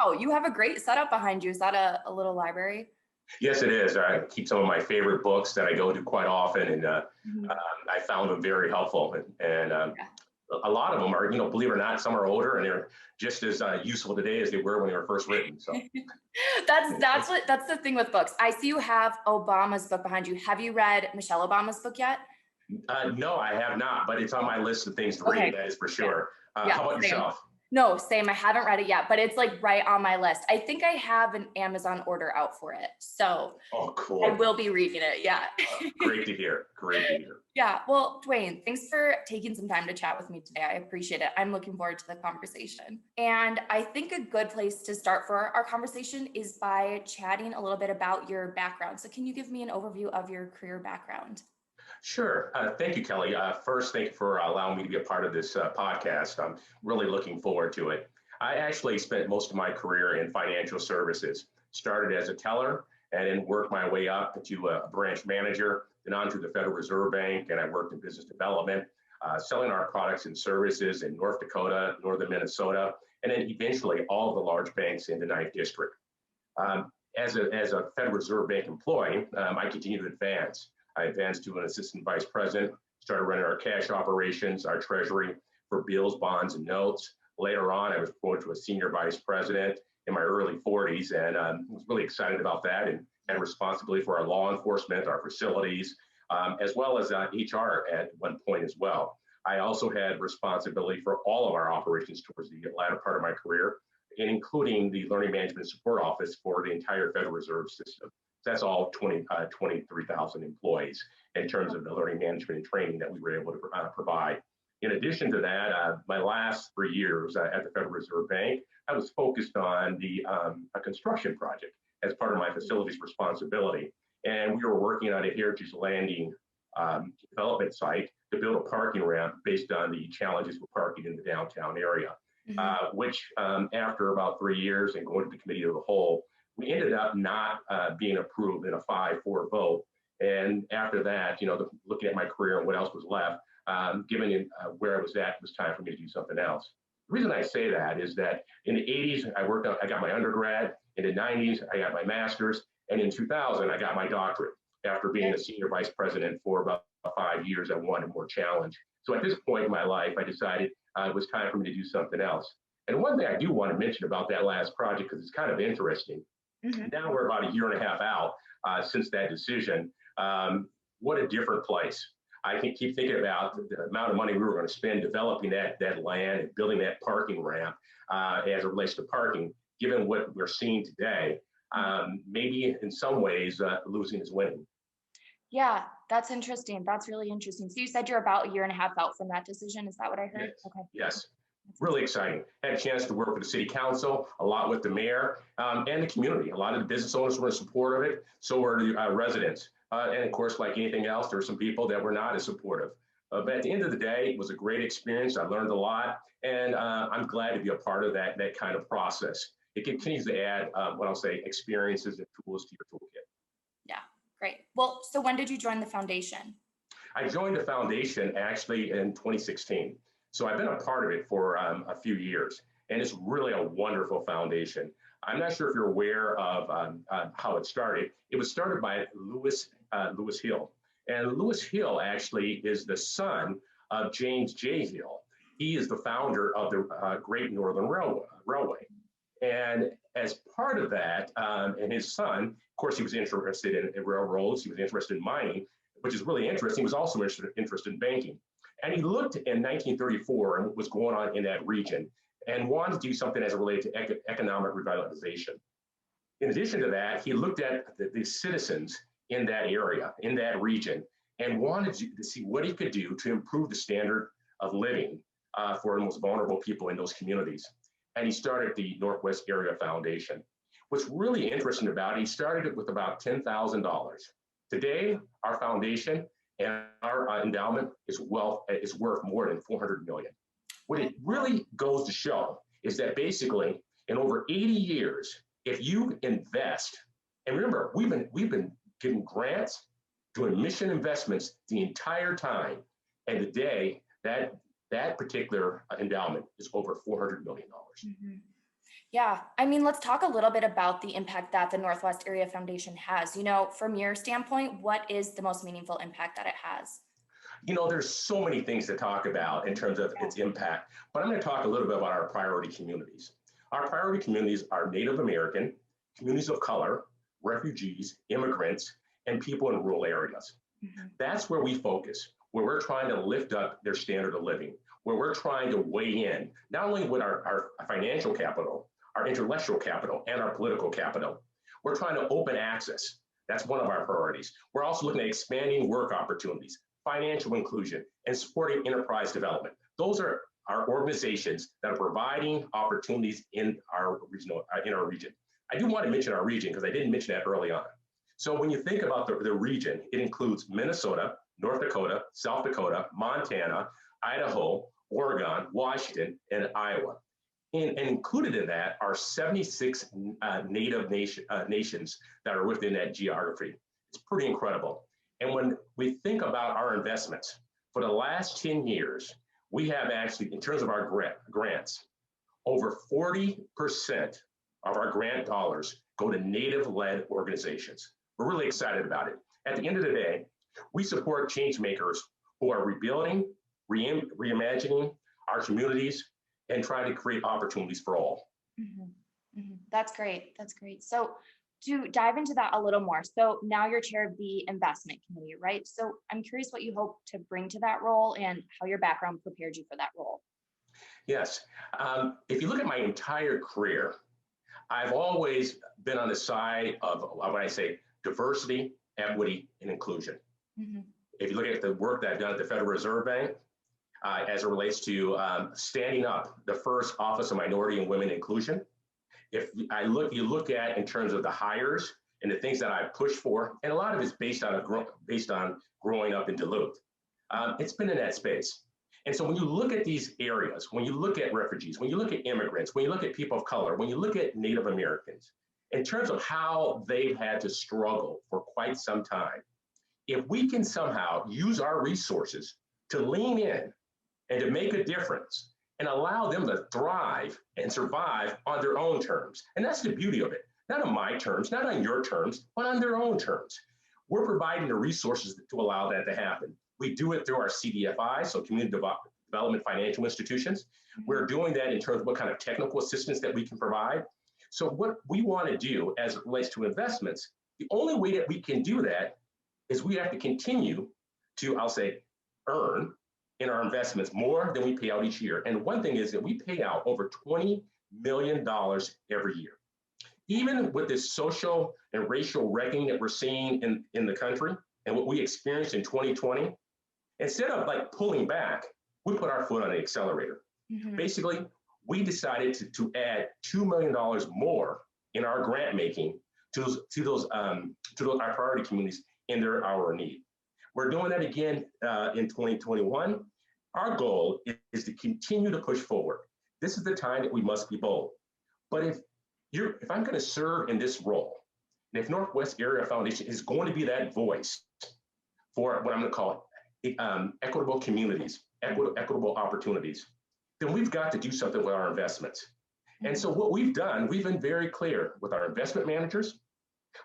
wow, you have a great setup behind you. Is that a little library? Yes, it is. I keep some of my favorite books that I go to quite often, and Mhm. I found them very helpful. And Yeah. a lot of them are, believe it or not, some are older and they're just as useful today as they were when they were first written. So, That's the thing with books. I see you have Obama's book behind you. Have you read Michelle Obama's book yet? no, I have not, but it's on my list of things to read. Okay. That is for Yeah. sure. Yeah. How about Same. yourself? No, same. I haven't read it yet, but it's like right on my list. I think I have an Amazon order out for it. So Oh, I cool. will be reading it. Yeah. Great to hear. Great to hear. Yeah. Well, Duane, thanks for taking some time to chat with me today. I appreciate it. I'm looking forward to the conversation. And I think a good place to start for our conversation is by chatting a little bit about your background. So, can you give me an overview of your career background? Sure. Thank you, Kelly. First, thank you for allowing me to be a part of this podcast. I'm really looking forward to it. I actually spent most of my career in financial services. Started as a teller and then worked my way up to a branch manager, then on to the Federal Reserve Bank, and I worked in business development, selling our products and services in North Dakota, northern Minnesota, and then eventually all of the large banks in the Ninth District. As a Federal Reserve Bank employee, I continued to advance. I advanced to an assistant vice president, started running our cash operations, our treasury for bills, bonds, and notes. Later on, I was promoted to a senior vice president in my early 40s, and was really excited about that and had responsibility for our law enforcement, our facilities, as well as HR at one point as well. I also had responsibility for all of our operations towards the latter part of my career, including the Learning Management Support Office for the entire Federal Reserve System. That's all 23,000 employees in terms of the learning management and training that we were able to provide. In addition to that, my last 3 years at the Federal Reserve Bank, I was focused on a construction project as part of my facilities responsibility. And we were working on a Heritage Landing development site to build a parking ramp based on the challenges with parking in the downtown area, which after about 3 years and going to the committee of the whole, we ended up not being approved in a 5-4 vote. And after that, looking at my career and what else was left, given where I was at, it was time for me to do something else. The reason I say that is that in the 80s, I got my undergrad. In the 90s, I got my master's. And in 2000, I got my doctorate after being a senior vice president for about 5 years. I wanted more challenge. So at this point in my life, I decided it was time for me to do something else. And one thing I do want to mention about that last project, because it's kind of interesting. Now we're about a year and a half out since that decision. What a different place. I can keep thinking about the amount of money we were going to spend developing that land and building that parking ramp as it relates to parking, given what we're seeing today. Maybe in some ways, losing is winning. Yeah, that's interesting. That's really interesting. So you said you're about a year and a half out from that decision. Is that what I heard? Yes. Okay. Yes. Really exciting. Had a chance to work with the city council, a lot with the mayor, and the community. A lot of the business owners were in support of it. So were the residents. And of course, like anything else, there were some people that were not as supportive. But at the end of the day, it was a great experience. I learned a lot, and I'm glad to be a part of that kind of process. It continues to add, what I'll say, experiences and tools to your toolkit. Yeah, great. Well, so when did you join the foundation? I joined the foundation actually in 2016. So I've been a part of it for a few years, and it's really a wonderful foundation. I'm not sure if you're aware of how it started. It was started by Lewis Hill. And Lewis Hill actually is the son of James J. Hill. He is the founder of the Great Northern Railway. And as part of that, and his son, of course, he was interested in railroads. He was interested in mining, which is really interesting. He was also interested in banking. And he looked in 1934 and what was going on in that region and wanted to do something as it related to economic revitalization. In addition to that, he looked at the citizens in that area, in that region, and wanted to see what he could do to improve the standard of living for the most vulnerable people in those communities. And he started the Northwest Area Foundation. What's really interesting about it, he started it with about $10,000. Today, our foundation and our endowment is worth more than 400 million. What it really goes to show is that basically, in over 80 years, if you invest, and remember, we've been giving grants, doing mission investments the entire time, and today that particular endowment is over $400 million. Yeah, I mean, let's talk a little bit about the impact that the Northwest Area Foundation has. From your standpoint, what is the most meaningful impact that it has? There's so many things to talk about in terms of Yeah. its impact, but I'm going to talk a little bit about our priority communities. Our priority communities are Native American, communities of color, refugees, immigrants, and people in rural areas. Mhm. That's where we focus, where we're trying to lift up their standard of living, where we're trying to weigh in, not only with our financial capital, our intellectual capital, and our political capital. We're trying to open access. That's one of our priorities. We're also looking at expanding work opportunities, financial inclusion, and supporting enterprise development. Those are our organizations that are providing opportunities in our region. I do want to mention our region because I didn't mention that early on. So when you think about the region, it includes Minnesota, North Dakota, South Dakota, Montana, Idaho, Oregon, Washington, and Iowa. And included in that are 76 nations that are within that geography. It's pretty incredible. And when we think about our investments, for the last 10 years, we have actually, in terms of our grants, over 40% of our grant dollars go to Native-led organizations. We're really excited about it. At the end of the day, we support change makers who are rebuilding, reimagining our communities, and try to create opportunities for all. Mhm. That's great. That's great. So, to dive into that a little more, so now you're chair of the investment committee, right? So, I'm curious what you hope to bring to that role and how your background prepared you for that role. Yes. If you look at my entire career, I've always been on the side of when I say diversity, equity, and inclusion. Mhm. If you look at the work that I've done at the Federal Reserve Bank, as it relates to standing up the first Office of Minority and Women Inclusion, you look at in terms of the hires and the things that I push for, and a lot of it's based on growing up in Duluth. It's been in that space. And so when you look at these areas, when you look at refugees, when you look at immigrants, when you look at people of color, when you look at Native Americans, in terms of how they've had to struggle for quite some time, if we can somehow use our resources to lean in and to make a difference and allow them to thrive and survive on their own terms. And that's the beauty of it. Not on my terms, not on your terms, but on their own terms. We're providing the resources to allow that to happen. We do it through our CDFI, so Community Development Financial Institutions. We're doing that in terms of what kind of technical assistance that we can provide. So what we want to do as it relates to investments, the only way that we can do that is we have to continue to, I'll say, earn in our investments more than we pay out each year. And one thing is that we pay out over $20 million every year. Even with this social and racial reckoning that we're seeing in the country and what we experienced in 2020, instead of like pulling back, we put our foot on the accelerator. Mhm. Basically, we decided to add $2 million more in our grant making to our priority communities in their hour of need. We're doing that again in 2021. Our goal is to continue to push forward. This is the time that we must be bold. But if I'm going to serve in this role, and if Northwest Area Foundation is going to be that voice for what I'm going to call equitable communities, equitable opportunities, then we've got to do something with our investments. And so what we've done, we've been very clear with our investment managers,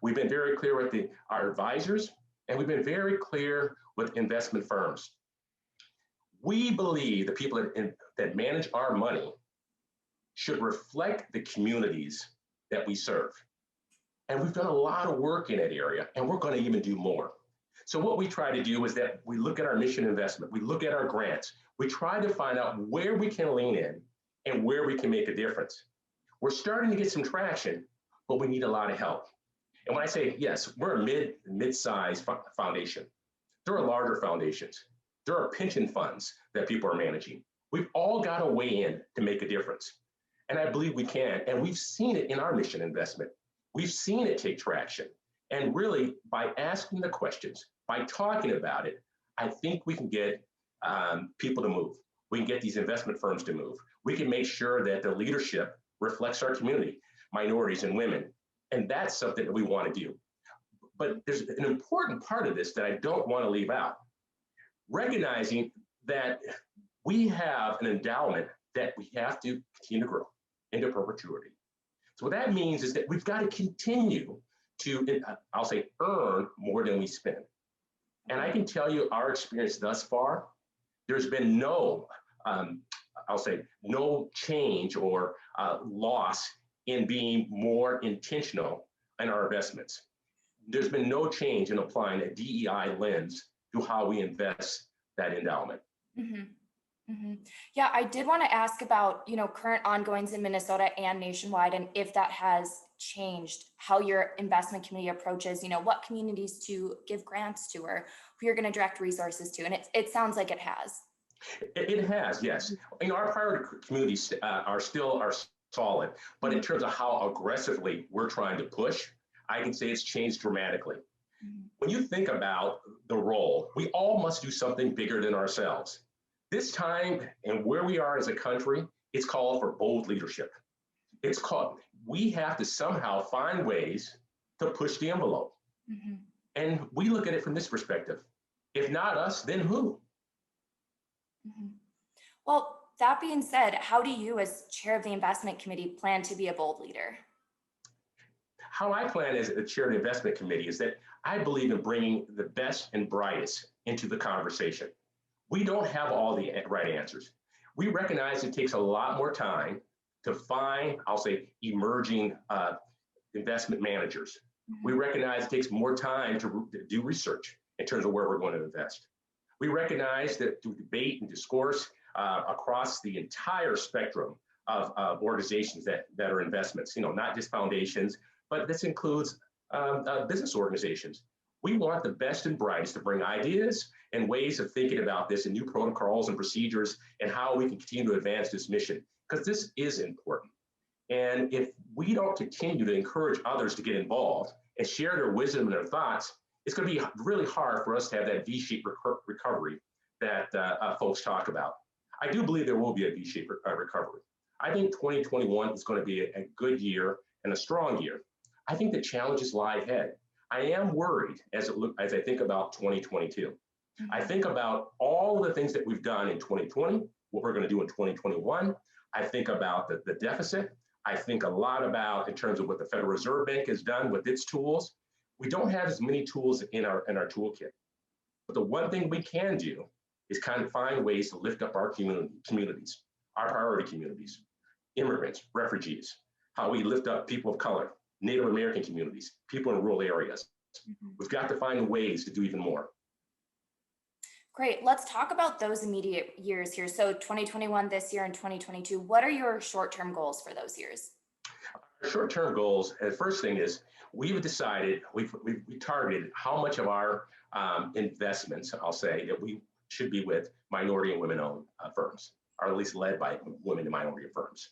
we've been very clear with our advisors, and we've been very clear with investment firms. We believe the people that manage our money should reflect the communities that we serve. And we've done a lot of work in that area, and we're going to even do more. So what we try to do is that we look at our mission investment, we look at our grants, we try to find out where we can lean in and where we can make a difference. We're starting to get some traction, but we need a lot of help. And when I say, yes, we're a mid-sized foundation. There are larger foundations. There are pension funds that people are managing. We've all got to weigh in to make a difference. And I believe we can. And we've seen it in our mission investment. We've seen it take traction. And really, by asking the questions, by talking about it, I think we can get people to move. We can get these investment firms to move. We can make sure that the leadership reflects our community, minorities and women. And that's something that we want to do. But there's an important part of this that I don't want to leave out. Recognizing that we have an endowment that we have to continue to grow into perpetuity. So what that means is that we've got to continue to, I'll say, earn more than we spend. And I can tell you our experience thus far, there's been no, I'll say, no change or loss in being more intentional in our investments. There's been no change in applying a DEI lens to how we invest that endowment. Mm-hmm. Mm-hmm. Yeah, I did want to ask about, current ongoings in Minnesota and nationwide, and if that has changed how your investment committee approaches, what communities to give grants to or who you're going to direct resources to. And it sounds like it has. It has, yes. Our priority communities are solid, but in terms of how aggressively we're trying to push, I can say it's changed dramatically. Mm-hmm. When you think about the role, we all must do something bigger than ourselves. This time and where we are as a country, it's called for bold leadership. We have to somehow find ways to push the envelope. Mm-hmm. And we look at it from this perspective. If not us, then who? Mm-hmm. Well, that being said, how do you, as chair of the investment committee, plan to be a bold leader? How I plan as the chair of the investment committee is that I believe in bringing the best and brightest into the conversation. We don't have all the right answers. We recognize it takes a lot more time to find, I'll say, emerging investment managers. Mm-hmm. We recognize it takes more time to do research in terms of where we're going to invest. We recognize that through debate and discourse across the entire spectrum of organizations that are investments, not just foundations, but this includes business organizations. We want the best and brightest to bring ideas and ways of thinking about this and new protocols and procedures and how we can continue to advance this mission, because this is important. And if we don't continue to encourage others to get involved and share their wisdom and their thoughts, it's going to be really hard for us to have that V-shaped recovery that folks talk about. I do believe there will be a V-shaped recovery. I think 2021 is going to be a good year and a strong year. I think the challenges lie ahead. I am worried as I think about 2022. Mm-hmm. I think about all the things that we've done in 2020, what we're going to do in 2021. I think about the deficit. I think a lot about in terms of what the Federal Reserve Bank has done with its tools. We don't have as many tools in our toolkit. But the one thing we can do is kind of find ways to lift up our communities, our priority communities, immigrants, refugees, how we lift up people of color, Native American communities, people in rural areas. Mm-hmm. We've got to find ways to do even more. Great. Let's talk about those immediate years here. So 2021, this year, and 2022, what are your short-term goals for those years? Our short-term goals, the first thing is we've decided, we targeted how much of our investments, I'll say, that we should be with minority and women-owned firms, or at least led by women and minority firms.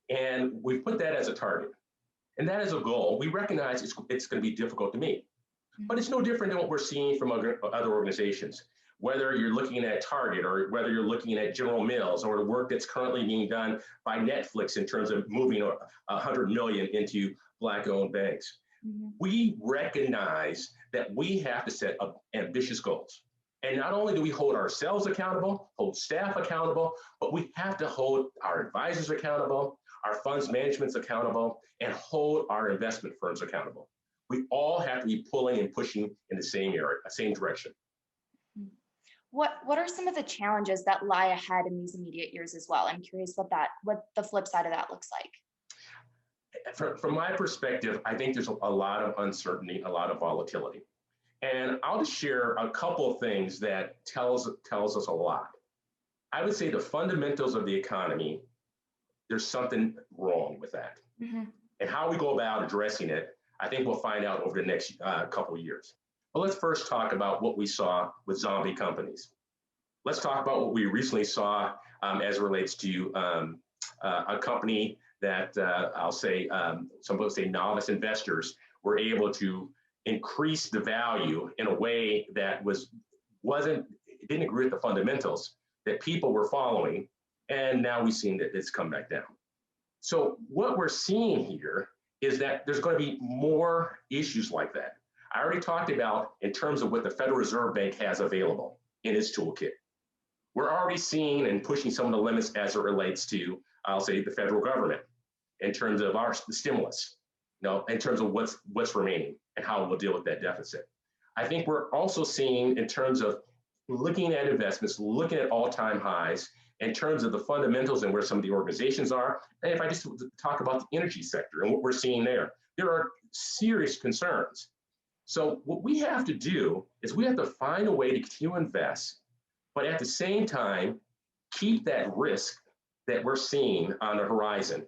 And we put that as a target. And that is a goal. We recognize it's going to be difficult to meet, but it's no different than what we're seeing from other organizations. Whether you're looking at Target or whether you're looking at General Mills or the work that's currently being done by Netflix in terms of moving 100 million into Black-owned banks. Mm-hmm. We recognize that we have to set up ambitious goals. And not only do we hold ourselves accountable, hold staff accountable, but we have to hold our advisors accountable, our funds managements accountable, and hold our investment firms accountable. We all have to be pulling and pushing in the same area, same direction. What are some of the challenges that lie ahead in these immediate years as well? I'm curious what the flip side of that looks like. From my perspective, I think there's a lot of uncertainty, a lot of volatility. And I'll just share a couple of things that tells us a lot. I would say the fundamentals of the economy, there's something wrong with that. Mm-hmm. And how we go about addressing it, I think we'll find out over the next couple of years. But let's first talk about what we saw with zombie companies. Let's talk about what we recently saw as it relates to a company that I'll say, some folks say novice investors were able to increase the value in a way that didn't agree with the fundamentals that people were following. And now we've seen that it's come back down. So what we're seeing here is that there's going to be more issues like that. I already talked about in terms of what the Federal Reserve Bank has available in its toolkit. We're already seeing and pushing some of the limits as it relates to, I'll say, the federal government. in terms of our stimulus, in terms of what's remaining and how we'll deal with that deficit. I think we're also seeing in terms of looking at investments, looking at all-time highs, in terms of the fundamentals and where some of the organizations are. And if I just talk about the energy sector and what we're seeing there are serious concerns. So what we have to do is we have to find a way to continue to invest, but at the same time, keep that risk that we're seeing on the horizon.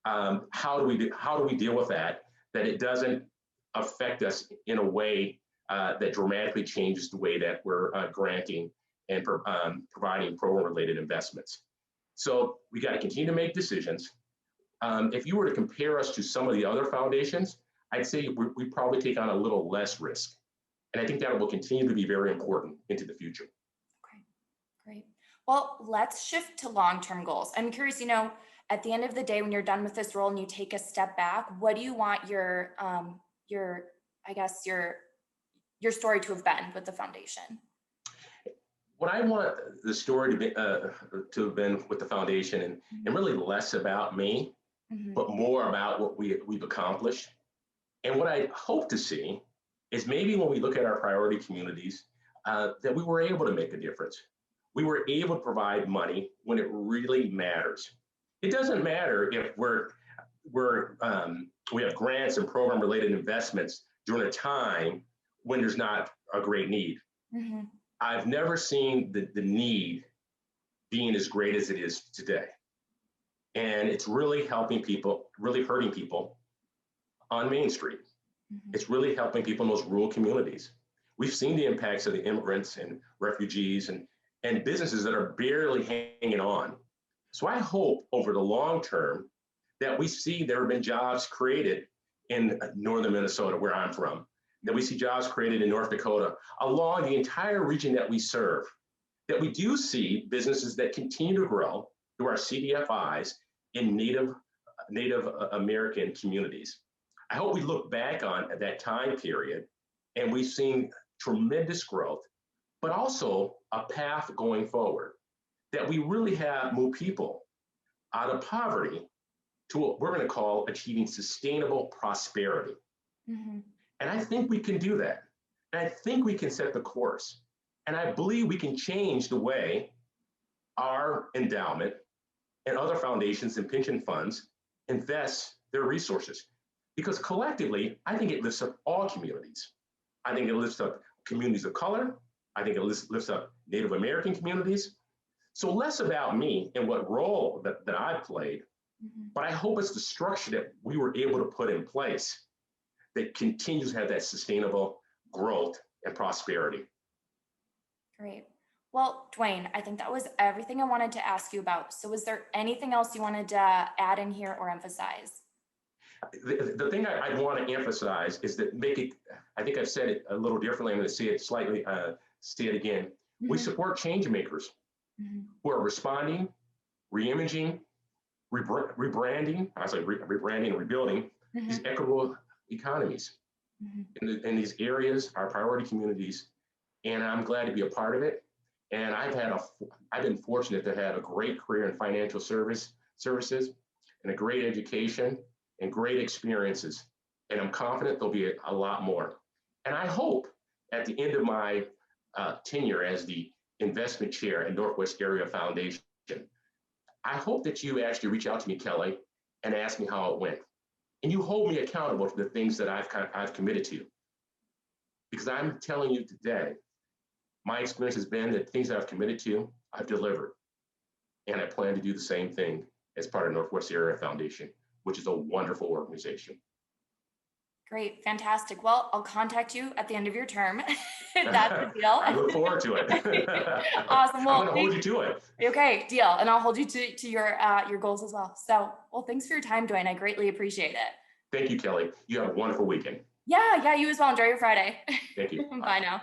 How do we deal with that it doesn't affect us in a way that dramatically changes the way that we're granting and providing program-related investments. So we got to continue to make decisions. If you were to compare us to some of the other foundations, I'd say we probably take on a little less risk. And I think that will continue to be very important into the future. Okay, great. Well, let's shift to long-term goals. I'm curious, at the end of the day, when you're done with this role and you take a step back, what do you want your story to have been with the foundation? What I want the story to have been with the foundation, and really less about me, but more about what we've accomplished. And what I hope to see is maybe when we look at our priority communities, that we were able to make a difference. We were able to provide money when it really matters. It doesn't matter if we have grants and program-related investments during a time when there's not a great need. I've never seen the need being as great as it is today. And it's really helping people, really hurting people on Main Street. It's really helping people in those rural communities. We've seen the impacts of the immigrants and refugees and businesses that are barely hanging on. So I hope over the long term that we see there have been jobs created in northern Minnesota, where I'm from, that we see jobs created in North Dakota, along the entire region that we serve, that we do see businesses that continue to grow through our CDFIs in Native American communities. I hope we look back on that time period and we've seen tremendous growth, but also a path going forward, that we really have moved people out of poverty to what we're going to call achieving sustainable prosperity. And I think we can do that. And I think we can set the course. And I believe we can change the way our endowment and other foundations and pension funds invest their resources. Because collectively, I think it lifts up all communities. I think it lifts up communities of color. I think it lifts up Native American communities. So less about me and what role that I've played, but I hope it's the structure that we were able to put in place that continues to have that sustainable growth and prosperity. Great. Well, Duane, I think that was everything I wanted to ask you about. So was there anything else you wanted to add in here or emphasize? The thing I want to emphasize is that I think I've said it a little differently. I'm going to say it again. We support change makers who are responding, reimaging, rebranding, rebranding and rebuilding these equitable economies in these areas, our priority communities. And I'm glad to be a part of it. And I've been fortunate to have a great career in financial services and a great education and great experiences. And I'm confident there'll be a lot more. And I hope at the end of my tenure as the investment chair at Northwest Area Foundation, I hope that you actually reach out to me, Kelly, and ask me how it went. And you hold me accountable to the things that I've committed to. Because I'm telling you today, my experience has been that things that I've committed to, I've delivered. And I plan to do the same thing as part of Northwest Area Foundation, which is a wonderful organization. Great, fantastic. Well, I'll contact you at the end of your term. That's the deal. I look forward to it. Awesome. Well, I'm going to hold you to it. Okay, deal. And I'll hold you to your goals as well. So, well, thanks for your time, Duane. I greatly appreciate it. Thank you, Kelly. You have a wonderful weekend. Yeah, you as well. Enjoy your Friday. Thank you. Bye now.